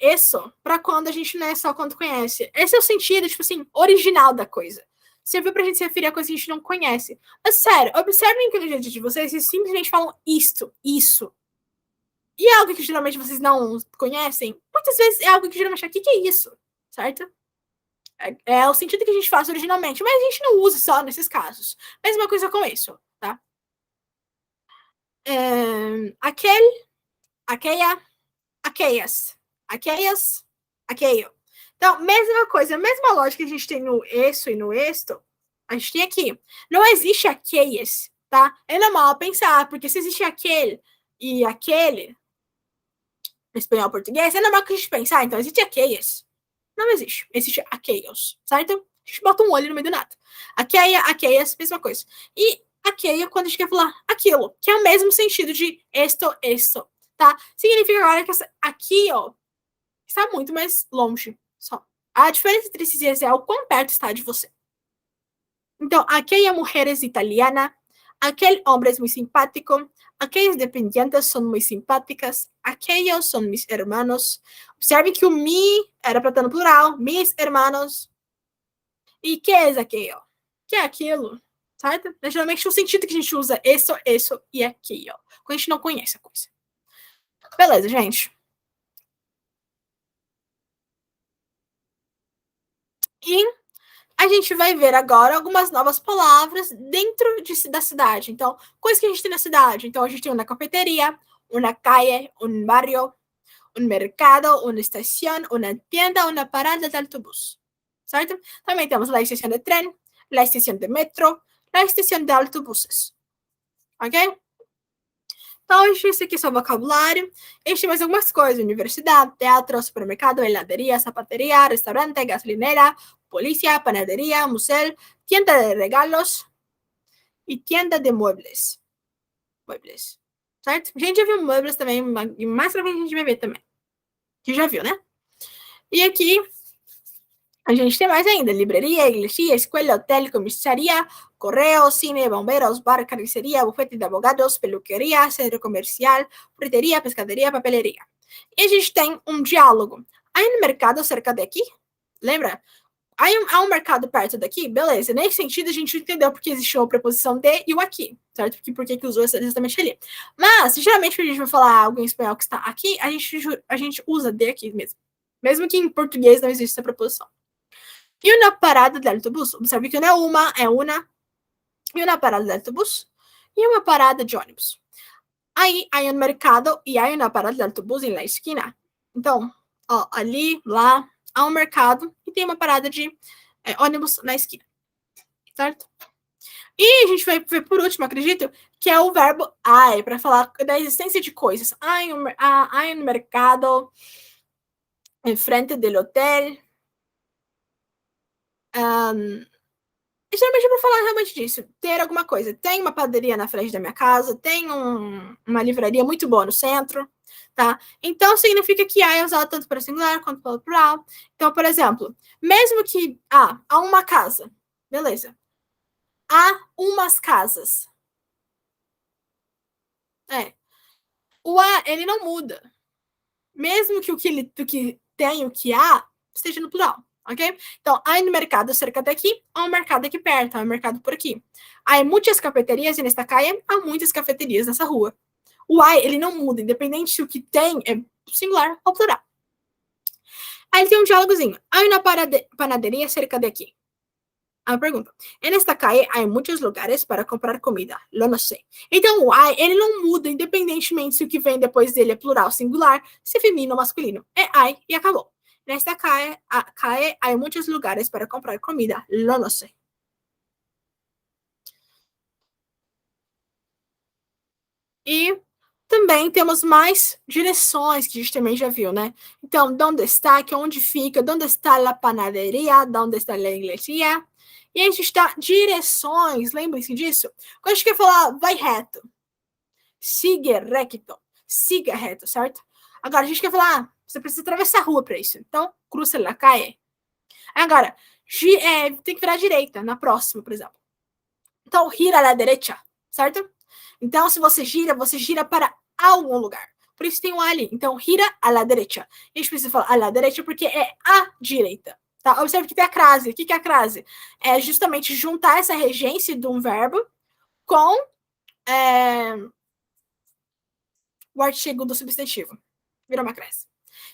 isso para quando a gente não é só quando conhece. Esse é o sentido, tipo assim, original da coisa. Serviu pra gente se referir a coisa que a gente não conhece. Mas sério, observem a inteligência de vocês e simplesmente falam isto, isso. E é algo que geralmente vocês não conhecem, muitas vezes é algo que geralmente aqui que é isso, certo? É o sentido que a gente faz originalmente, mas a gente não usa só nesses casos. Mesma coisa com isso, tá? Aquele, aquela, aqueias, aqueio. Então, mesma coisa, a mesma lógica que a gente tem no isso e no esto, a gente tem aqui. Não existe aqueias, tá? É normal pensar, porque se existe aquele e aquele, no espanhol português, é normal que a gente pensar, então existe aqueias. Não existe. Existe aqueios, certo? A gente bota um olho no meio do nada. Aqueia, aqueias, mesma coisa. E aqueia quando a gente quer falar aquilo, que é o mesmo sentido de esto, tá? Significa agora que aqui, ó, está muito mais longe. Só. A diferença entre esses dias é o quão perto está de você. Então, aquella mujer es italiana, aquel hombre es muy simpático, aquellas dependientes son muy simpáticas, aquellos son mis hermanos. Observe que o mi era para estar no plural, mis hermanos. E que é aquilo? Que é aquilo, certo? É geralmente o sentido que a gente usa isso e aquilo, quando a gente não conhece a coisa. Beleza, gente. E a gente vai ver agora algumas novas palavras dentro da cidade. Então, coisas que a gente tem na cidade. Então, a gente tem uma cafeteria, uma calle, um barrio, um mercado, uma estação, uma tienda, uma parada de autobús. Certo? Também temos a estação de trem, a estação de metro, a estação de autobuses. Ok? Então, esse aqui é só vocabulário. A gente tem mais algumas coisas. Universidade, teatro, supermercado, heladeria, zapateria, restaurante, gasolinera, polícia, panadería, museu, tienda de regalos e tienda de muebles. Muebles. Certo? A gente já viu muebles também, e mais pra frente a gente vai ver também. Que já viu, né? E aqui a gente tem mais ainda: livreria, igreja, escola, hotel, comissaria, correo, cine, bombeiros, bar, carniceria, bufete de abogados, peluqueria, centro comercial, fruteria, pescaderia, papeleria. E a gente tem um diálogo. Há um mercado cerca daqui? Lembra? Há um mercado perto daqui? Beleza. Nesse sentido, a gente entendeu porque existiu a preposição de e o aqui, certo? Por que usou exatamente ali. Mas, geralmente, quando a gente vai falar algo em espanhol que está aqui, a gente usa de aqui mesmo. Mesmo que em português não existe essa preposição. E uma parada de autobus. Observe que não é uma, é uma. E uma parada de autobus. E uma parada de ônibus. Aí, há um mercado e há uma parada de autobus na esquina. Então, ó, ali, lá, há um mercado e tem uma parada de ônibus na esquina. Certo? E a gente vai ver por último, acredito, que é o verbo hay, para falar da existência de coisas. Há um mercado em frente do hotel. Geralmente é para falar realmente disso. Ter alguma coisa. Tem uma padaria na frente da minha casa, tem uma livraria muito boa no centro, tá? Então, significa que há é usado tanto para singular quanto para plural. Então, por exemplo, mesmo que há uma casa, beleza. Há umas casas. O a, ele não muda. Mesmo que o que tem, o que há, esteja no plural, ok? Então, há no mercado cerca daqui, há um mercado aqui perto, há um mercado por aqui. Há muitas cafeterias nesta calle, há muitas cafeterias nessa rua. O I, ele não muda, independente se o que tem é singular ou plural. Aí tem um diálogozinho. Há uma panaderia cerca daqui. A pergunta. En esta calle há muitos lugares para comprar comida. Lo não sei. Então, o I, ele não muda, independentemente se o que vem depois dele é plural, singular, se é feminino ou masculino. É I e acabou. Nesta calle há muitos lugares para comprar comida. Lo não sei. E também temos mais direções que a gente também já viu, né? Então, onde está, que é onde fica, onde está a panaderia, onde está a igreja. E a gente dá direções, lembrem-se disso? Quando a gente quer falar, vai reto, siga reto, siga reto, certo? Agora, a gente quer falar, você precisa atravessar a rua para isso. Então, cruza la calle. Agora, tem que virar à direita, na próxima, por exemplo. Então, gira à la derecha, certo? Então, se você gira para algum lugar. Por isso tem um ali. Então, gira à la derecha. A gente precisa falar à la derecha porque é à direita. Tá? Observe que tem a crase. O que é a crase? É justamente juntar essa regência de um verbo com o artigo do substantivo. Vira uma crase.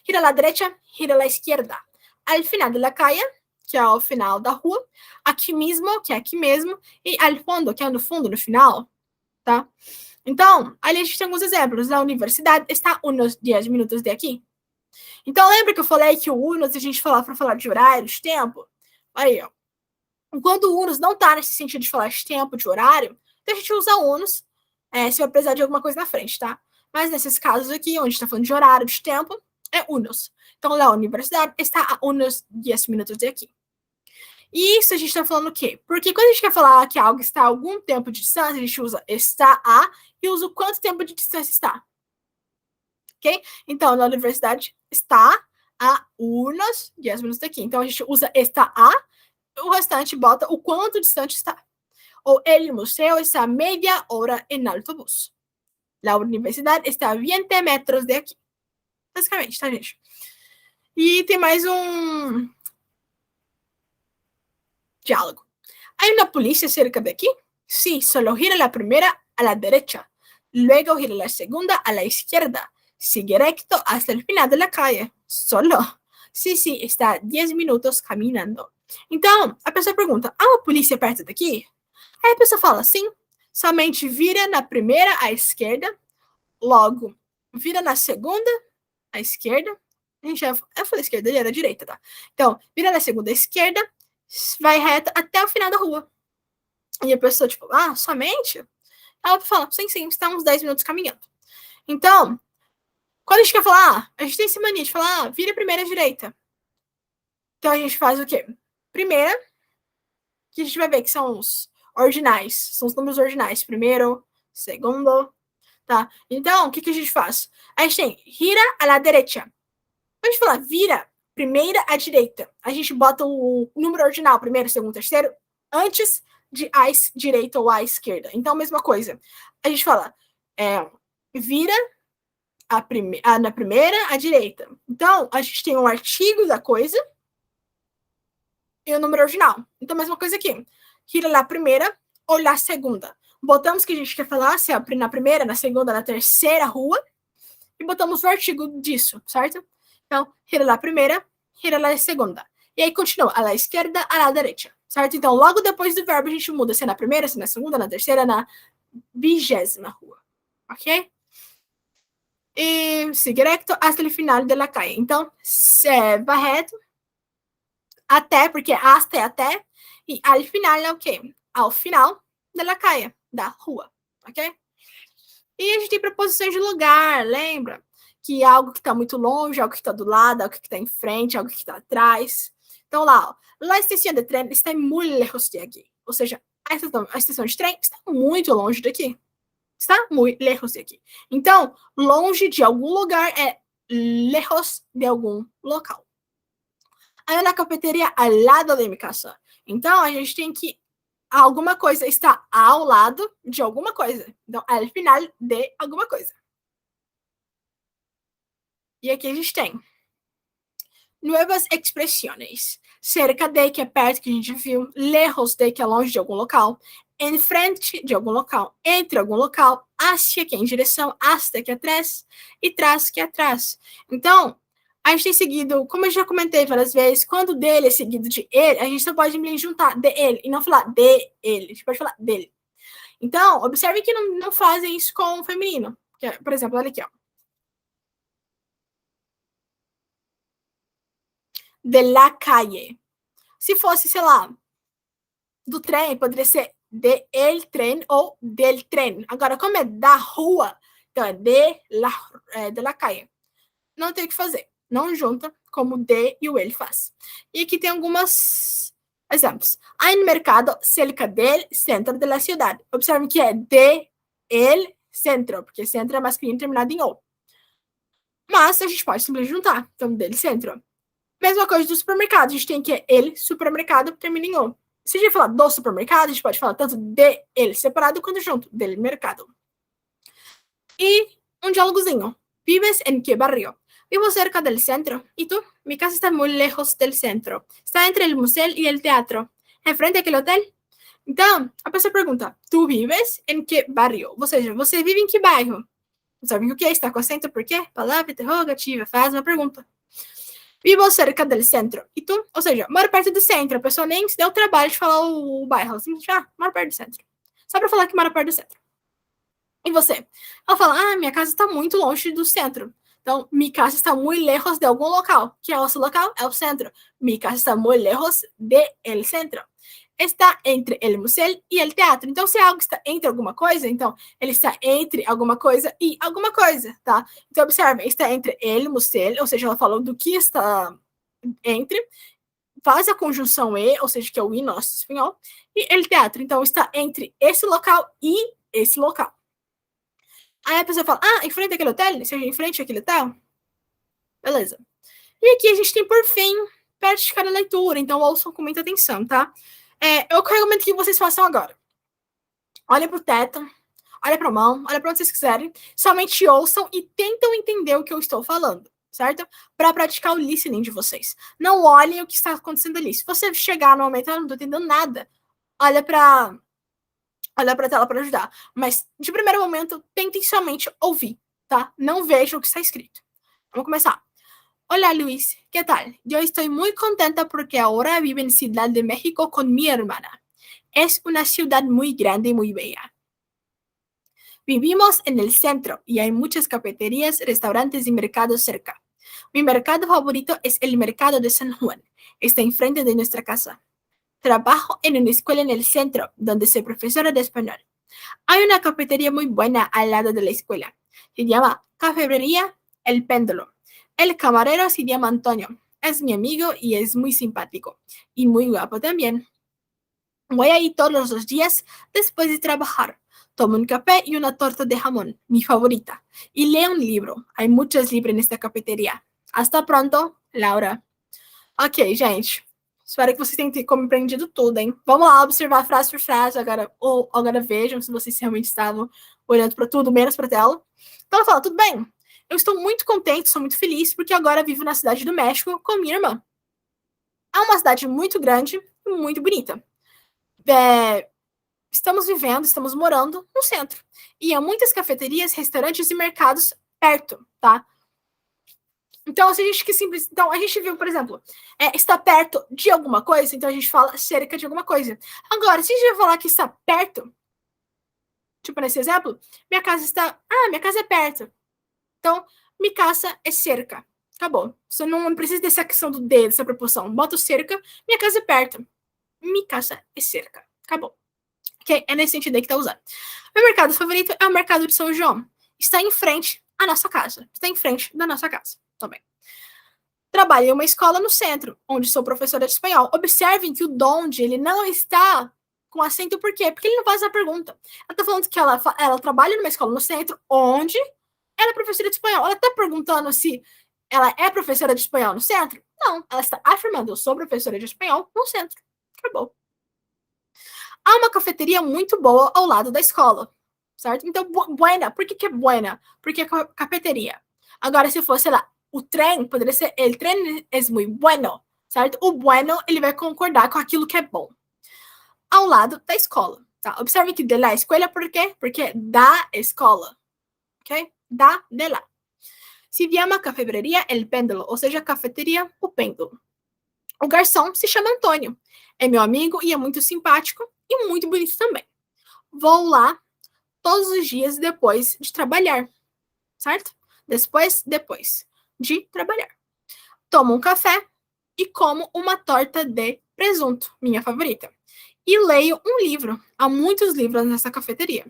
Gira à la derecha, gira à la izquierda. Al final de la calle, que é ao final da rua. Aqui mesmo, que é aqui mesmo. E al fondo, que é no fundo, no final. Tá? Então, ali a gente tem alguns exemplos. A universidade está uns 10 minutos de aqui. Então, lembra que eu falei que o unos a gente falava para falar de horário, de tempo? Aí, ó. Quando o unos não está nesse sentido de falar de tempo, de horário, então a gente usa unos se vai precisar de alguma coisa na frente, tá? Mas nesses casos aqui, onde está falando de horário, de tempo, é unos. Então, a universidade está a uns 10 minutos de aqui. E isso a gente está falando o quê? Porque quando a gente quer falar que algo está a algum tempo de distância, a gente usa está a e usa o quanto tempo de distância está. Ok? Então, na universidade está a uns 10 minutos daqui. Então, a gente usa está a, o restante bota o quanto distante está. Ou el museu está a meia hora em autobús. A universidade está a 20 metros de aqui. Basicamente, tá, gente? E tem mais um diálogo. ¿Hay una policía cerca de aquí? Sí, solo gira la primera a la derecha. Luego gira la segunda a la izquierda. Sigue recto hasta el final de la calle. Solo. Sí, está 10 minutos caminando. Então, a pessoa pergunta, há uma polícia perto daqui? Aí a pessoa fala, sim, somente vira na primeira à esquerda, logo vira na segunda à esquerda. Eu falei esquerda, ele era direita, tá? Então, vira na segunda à esquerda, vai reto até o final da rua. E a pessoa, tipo, somente? Ela fala, sim, está uns 10 minutos caminhando. Então, quando a gente quer falar, a gente tem esse mania de falar, vira primeira à direita. Então, a gente faz o quê? Primeira, que a gente vai ver que são os ordinais, são os números ordinais. Primeiro, segundo, tá? Então, o que a gente faz? A gente tem gira a la derecha. Quando a gente fala vira primeira à direita, a gente bota o número ordinal, primeiro, segundo, terceiro, antes de à direita ou à esquerda. Então, mesma coisa. A gente fala vira na primeira à direita. Então, a gente tem um artigo da coisa e o número ordinal. Então, mesma coisa aqui. Gira lá primeira ou lá segunda. Botamos que a gente quer falar se é na primeira, na segunda, na terceira rua e botamos o artigo disso, certo? Então, gira a primeira, gira a segunda. E aí continua, a la esquerda, a la derecha, certo? Então, logo depois do verbo, a gente muda se é na primeira, se é na segunda, na terceira, na 20ª rua, ok? E sigue recto hasta el final de la calle. Então, vai reto até, porque hasta é até, e al final é o quê? Ao final da calle, da rua, ok? E a gente tem preposições de lugar, lembra? Que é algo que está muito longe, algo que está do lado, algo que está em frente, algo que está atrás. Então, lá, ó, la estação de trem está muito lejos de aqui. Ou seja, a estação de trem está muito longe daqui. Está muito lejos de aqui. Então, longe de algum lugar é lejos de algum local. Aí na cafeteria ao lado de minha casa. Então, a gente tem que alguma coisa está ao lado de alguma coisa. Então, ao final de alguma coisa. E aqui a gente tem novas expressões. Cerca de, que é perto, que a gente viu. Lejos de, que é longe de algum local. Em frente de algum local. Entre algum local. Hacia, que é em direção. Hasta, que é atrás. E trás, que é atrás. Então, a gente tem seguido, como eu já comentei várias vezes, quando dele é seguido de ele, a gente só pode juntar de ele e não falar de ele. A gente pode falar dele. Então, observe que não fazem isso com o feminino. Por exemplo, olha aqui, ó. De la calle. Se fosse, sei lá, do trem, poderia ser de el trem ou del trem. Agora, como é da rua, então é de la calle. Não tem o que fazer. Não junta como de e o ele faz. E aqui tem alguns exemplos. Há no mercado cerca del centro de la ciudad. Observe que é de el centro, porque centro é masculino terminado em o. Mas a gente pode simplesmente juntar. Então, del centro. Mesma coisa do supermercado. A gente tem que ele, supermercado, termina em o. Se a gente falar do supermercado, a gente pode falar tanto de ele separado quanto junto, del mercado. E um diálogozinho. Vives en qué barrio? Vivo cerca del centro. ¿Y tú? Mi casa está muy lejos del centro. Está entre el museo y el teatro. Enfrente aquele hotel? Então, a pessoa pergunta, tu vives em que barrio? Ou seja, você vive em que bairro? Sabe o que é? Está com acento por quê? Palavra interrogativa, faz uma pergunta. Vivo cerca del centro. E tu? Ou seja, moro perto do centro. A pessoa nem se deu o trabalho de falar o bairro. Assim, moro perto do centro. Só para falar que mora perto do centro. E você? Ela fala, minha casa está muito longe do centro. Então, mi casa está muito lejos de algum local. Que é o seu local? É o centro. Mi casa está muito lejos de el centro. Está entre el museu e el teatro. Então, se algo está entre alguma coisa, então, ele está entre alguma coisa e alguma coisa, tá? Então, observe, está entre el museu, ou seja, ela falou do que está entre, faz a conjunção e, ou seja, que é o i nosso espanhol, e el teatro. Então, está entre esse local e esse local. Aí a pessoa fala, em frente àquele hotel? Seja em frente àquele hotel? Beleza. E aqui a gente tem, por fim, praticar a leitura. Então, ouçam com muita atenção, tá? Eu recomendo que vocês façam agora. Olhem para o teto, olhem para a mão, olhem para onde vocês quiserem. Somente ouçam e tentam entender o que eu estou falando, certo? Para praticar o listening de vocês. Não olhem o que está acontecendo ali. Se você chegar no momento, eu não estou entendendo nada, olha para a tela para ajudar. Mas, de primeiro momento, tentem somente ouvir, tá? Não vejam o que está escrito. Vamos começar. Hola Luis, ¿qué tal? Yo estoy muy contenta porque ahora vivo en Ciudad de México con mi hermana. Es una ciudad muy grande y muy bella. Vivimos en el centro y hay muchas cafeterías, restaurantes y mercados cerca. Mi mercado favorito es el mercado de San Juan. Está enfrente de nuestra casa. Trabajo en una escuela en el centro, donde soy profesora de español. Hay una cafetería muy buena al lado de la escuela. Se llama Cafetería El Péndulo. El camarero se llama Antonio. Es mi amigo y es muy simpático. Y muy guapo también. Voy ahí todos los días después de trabajar. Tomo un café y una torta de jamón, mi favorita. Y leo un libro. Hay muchos libros en esta cafetería. Hasta pronto, Laura. Ok, gente. Espero que vocês tenham compreendido tudo, hein? Vamos lá observar frase por frase. Agora vejam se vocês realmente estavam olhando para tudo, menos para a tela. Então ela fala, tudo bem. Eu estou muito contente, sou muito feliz, porque agora vivo na cidade do México com minha irmã. É uma cidade muito grande e muito bonita. Estamos morando no centro. E há muitas cafeterias, restaurantes e mercados perto, tá? Então, se a gente que simples, então a gente viu, por exemplo, está perto de alguma coisa, então a gente fala cerca de alguma coisa. Agora, se a gente vai falar que está perto, tipo nesse exemplo, minha casa está, minha casa é perto. Então, mi casa é cerca. Acabou. Você não precisa dessa questão do D, dessa proporção. Bota o cerca, minha casa é perto. Mi casa é cerca. Acabou. Ok? É nesse sentido aí que tá usando. Meu mercado favorito é o mercado de São João. Está em frente à nossa casa. Está em frente da nossa casa também. Trabalho em uma escola no centro, onde sou professora de espanhol. Observem que o donde ele não está com acento, por quê? Porque ele não faz a pergunta. Ela está falando que ela trabalha numa escola no centro, onde ela é professora de espanhol. Ela está perguntando se ela é professora de espanhol no centro? Não, ela está afirmando, eu sou professora de espanhol no centro. Acabou. Há uma cafeteria muito boa ao lado da escola, certo? Então, buena. Por que é buena? Porque é cafeteria. Agora, se fosse, sei lá, o trem, poderia ser, el tren es muy bueno, certo? O bueno, ele vai concordar com aquilo que é bom. Ao lado da escola, tá? Observe que de la escuela, por quê? Porque é da escola, ok? De lá. Se llama cafeteria El Péndulo, ou seja, cafeteria O Pêndulo. O garçom se chama Antônio. É meu amigo e é muito simpático e muito bonito também. Vou lá todos os dias depois de trabalhar, certo? Depois de trabalhar. Tomo um café e como uma torta de presunto, minha favorita. E leio um livro. Há muitos livros nessa cafeteria.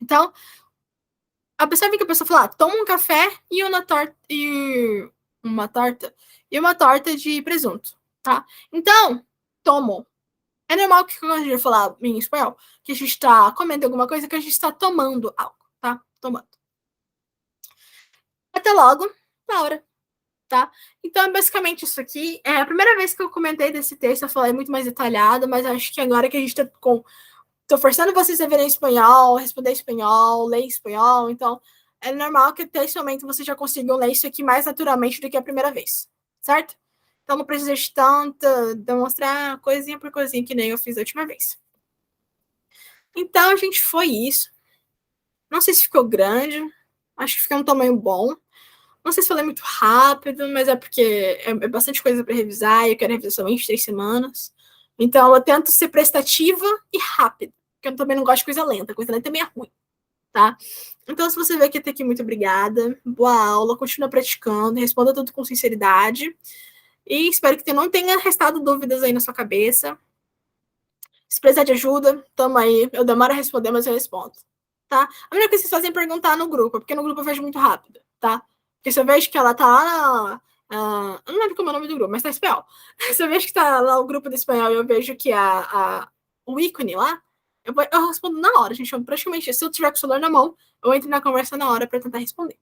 Então, observe que a pessoa fala, toma um café e uma torta de presunto, tá? Então, tomo. É normal que quando a gente falar em espanhol, que a gente está comendo alguma coisa, que a gente está tomando algo, tá? Tomando. Até logo, Laura, tá? Então, basicamente, isso aqui é a primeira vez que eu comentei desse texto, eu falei muito mais detalhado, mas acho que agora que a gente tá com... Tô forçando vocês a verem espanhol, responder espanhol, ler espanhol, então é normal que até esse momento vocês já consigam ler isso aqui mais naturalmente do que a primeira vez, certo? Então não precisa de tanto demonstrar coisinha por coisinha que nem eu fiz a última vez. Então, a gente, foi isso. Não sei se ficou grande, acho que ficou um tamanho bom. Não sei se falei muito rápido, mas é porque é bastante coisa para revisar e eu quero revisar somente 3 semanas. Então, eu tento ser prestativa e rápida, porque eu também não gosto de coisa lenta também é ruim, tá? Então, se você veio aqui até aqui, muito obrigada. Boa aula, continua praticando, responda tudo com sinceridade. E espero que não tenha restado dúvidas aí na sua cabeça. Se precisar de ajuda, tamo aí. Eu demoro a responder, mas eu respondo, tá? A melhor coisa que vocês fazem é perguntar no grupo, porque no grupo eu vejo muito rápido, tá? Porque se eu vejo que ela tá lá eu não lembro como é o nome do grupo, mas tá espanhol. Se eu vejo que tá lá o grupo do espanhol e eu vejo que o ícone lá, eu respondo na hora, gente. Praticamente, se eu tiver com o celular na mão, eu entro na conversa na hora pra tentar responder.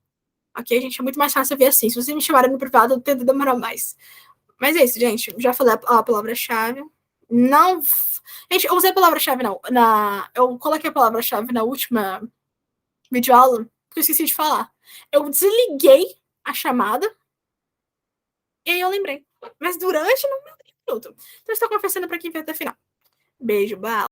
Ok, gente? É muito mais fácil ver assim. Se vocês me chamarem no privado, eu tento demorar mais. Mas é isso, gente. Já falei a palavra-chave. Não. Gente, eu usei a palavra-chave não. Eu coloquei a palavra-chave na última videoaula, porque eu esqueci de falar. Eu desliguei a chamada e aí eu lembrei. Mas durante não me minuto. Então, estou confessando para quem vai até o final. Beijo, bye.